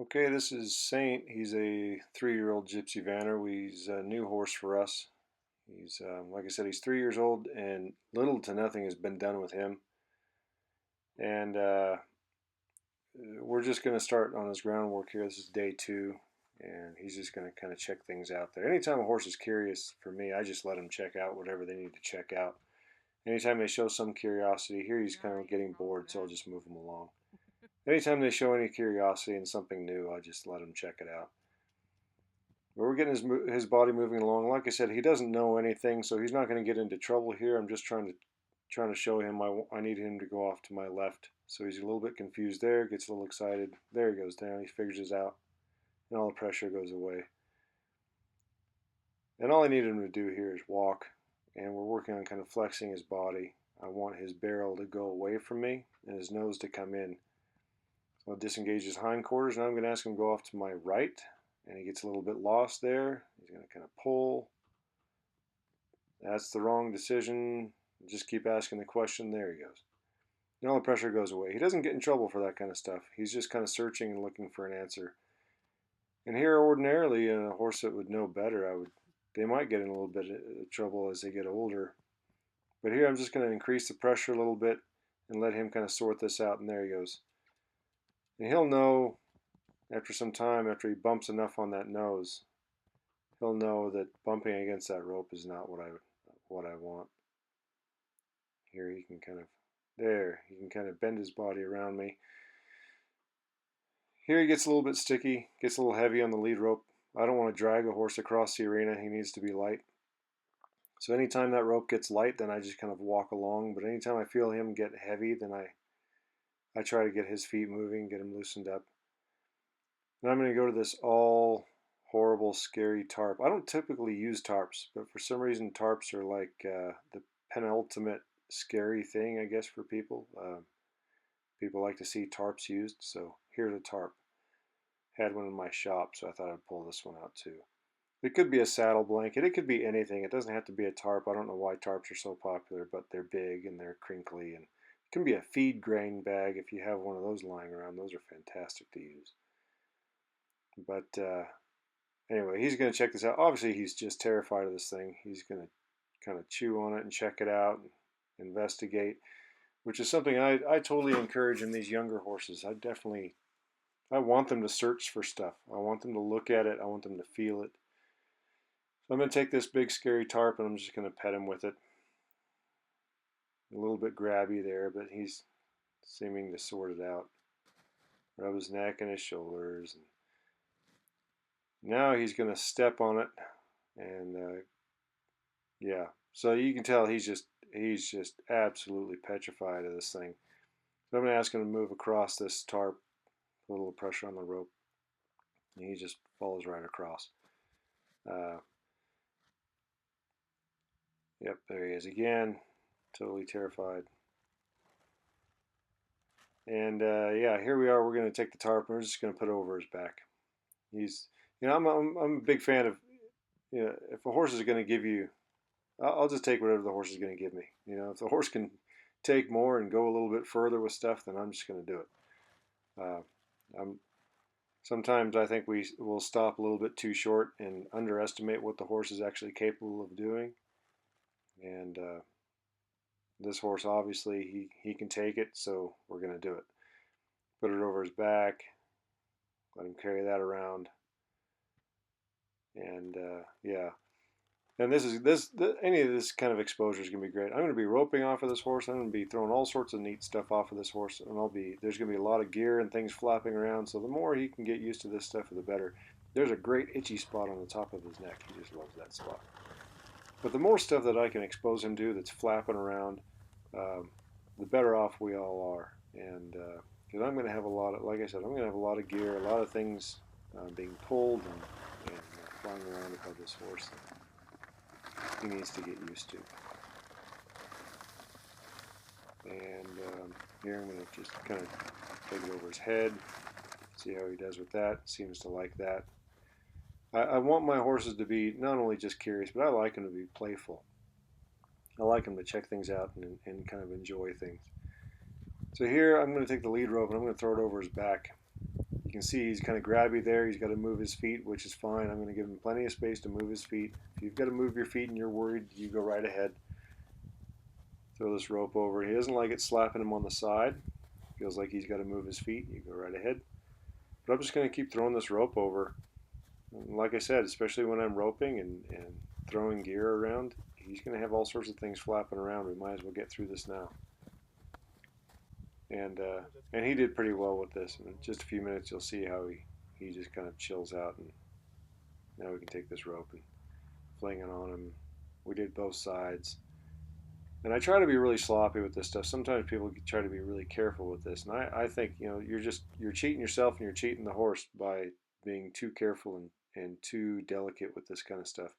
Okay, this is Saint. He's a 3-year-old Gypsy Vanner. He's a new horse for us. He's, like I said, he's 3 years old, and little to nothing has been done with him. And we're just going to start on his groundwork here. This is day 2, and he's just going to kind of check things out there. Anytime a horse is curious, for me, I just let him check out whatever they need to check out. Anytime they show some curiosity, here he's kind of getting bored, so I'll just move him along. Anytime they show any curiosity and something new, I just let him check it out. But we're getting his body moving along. Like I said, he doesn't know anything, so he's not going to get into trouble here. I'm just trying to show him I need him to go off to my left. So he's a little bit confused there, gets a little excited. There he goes down. He figures it out, and all the pressure goes away. And all I need him to do here is walk, and we're working on kind of flexing his body. I want his barrel to go away from me and his nose to come in. So I'll disengage his hindquarters. Now I'm going to ask him to go off to my right, and he gets a little bit lost there. He's going to kind of pull. That's the wrong decision. Just keep asking the question. There he goes. And all the pressure goes away. He doesn't get in trouble for that kind of stuff. He's just kind of searching and looking for an answer. And here, ordinarily, a horse that would know better, they might get in a little bit of trouble as they get older. But here, I'm just going to increase the pressure a little bit and let him kind of sort this out. And there he goes. And he'll know after some time, after he bumps enough on that nose, he'll know that bumping against that rope is not what I want. Here he can he can kind of bend his body around me. Here he gets a little bit sticky, gets a little heavy on the lead rope. I don't want to drag a horse across the arena. He needs to be light. So anytime that rope gets light, then I just kind of walk along. But anytime I feel him get heavy, then I try to get his feet moving, get him loosened up. And I'm going to go to this all horrible, scary tarp. I don't typically use tarps, but for some reason tarps are like the penultimate scary thing, I guess, for people. People like to see tarps used, so here's a tarp. Had one in my shop, so I thought I'd pull this one out too. It could be a saddle blanket. It could be anything. It doesn't have to be a tarp. I don't know why tarps are so popular, but they're big and they're crinkly. And it can be a feed grain bag if you have one of those lying around. Those are fantastic to use. But anyway, he's going to check this out. Obviously, he's just terrified of this thing. He's going to kind of chew on it and check it out and investigate, which is something I totally encourage in these younger horses. I want them to search for stuff. I want them to look at it. I want them to feel it. So I'm going to take this big scary tarp and I'm just going to pet him with it. A little bit grabby there, but he's seeming to sort it out. Rub his neck and his shoulders. Now he's going to step on it, and yeah. So you can tell he's just absolutely petrified of this thing. So I'm going to ask him to move across this tarp, put a little pressure on the rope, and he just falls right across. Yep, there he is again, totally terrified. And yeah, here we are. We're going to take the tarp and we're just going to put it over his back. I'm a big fan of, if a horse is going to give you, I'll just take whatever the horse is going to give me. If the horse can take more and go a little bit further with stuff, then I'm just going to do it. Sometimes I think we will stop a little bit too short and underestimate what the horse is actually capable of doing. And this horse, obviously, he can take it, so we're going to do it. Put it over his back, let him carry that around. And yeah. And any of this kind of exposure is going to be great. I'm going to be roping off of this horse. I'm going to be throwing all sorts of neat stuff off of this horse, and there's going to be a lot of gear and things flapping around. So the more he can get used to this stuff, the better. There's a great itchy spot on the top of his neck. He just loves that spot. But the more stuff that I can expose him to that's flapping around, the better off we all are. And because I'm going to have like I said, I'm going to have a lot of gear, a lot of things being pulled and flying around above this horse. He needs to get used to. And here I'm going to just kind of take it over his head, see how he does with that. Seems to like that. I want my horses to be not only just curious, but I like them to be playful. I like them to check things out and kind of enjoy things. So here I'm going to take the lead rope and I'm going to throw it over his back. You can see he's kind of grabby there. He's got to move his feet, which is fine. I'm going to give him plenty of space to move his feet. If you've got to move your feet and you're worried, you go right ahead. Throw this rope over. He doesn't like it slapping him on the side. Feels like he's got to move his feet. You go right ahead. But I'm just going to keep throwing this rope over. And like I said, especially when I'm roping and throwing gear around, he's going to have all sorts of things flapping around. We might as well get through this now. And he did pretty well with this. In just a few minutes, you'll see how he just kind of chills out. And now we can take this rope and fling it on him. We did both sides. And I try to be really sloppy with this stuff. Sometimes people try to be really careful with this, and I think you're cheating yourself and you're cheating the horse by being too careful and too delicate with this kind of stuff.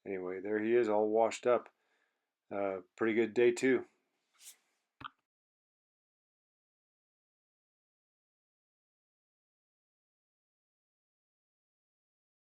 Anyway, there he is, all washed up. Pretty good day too.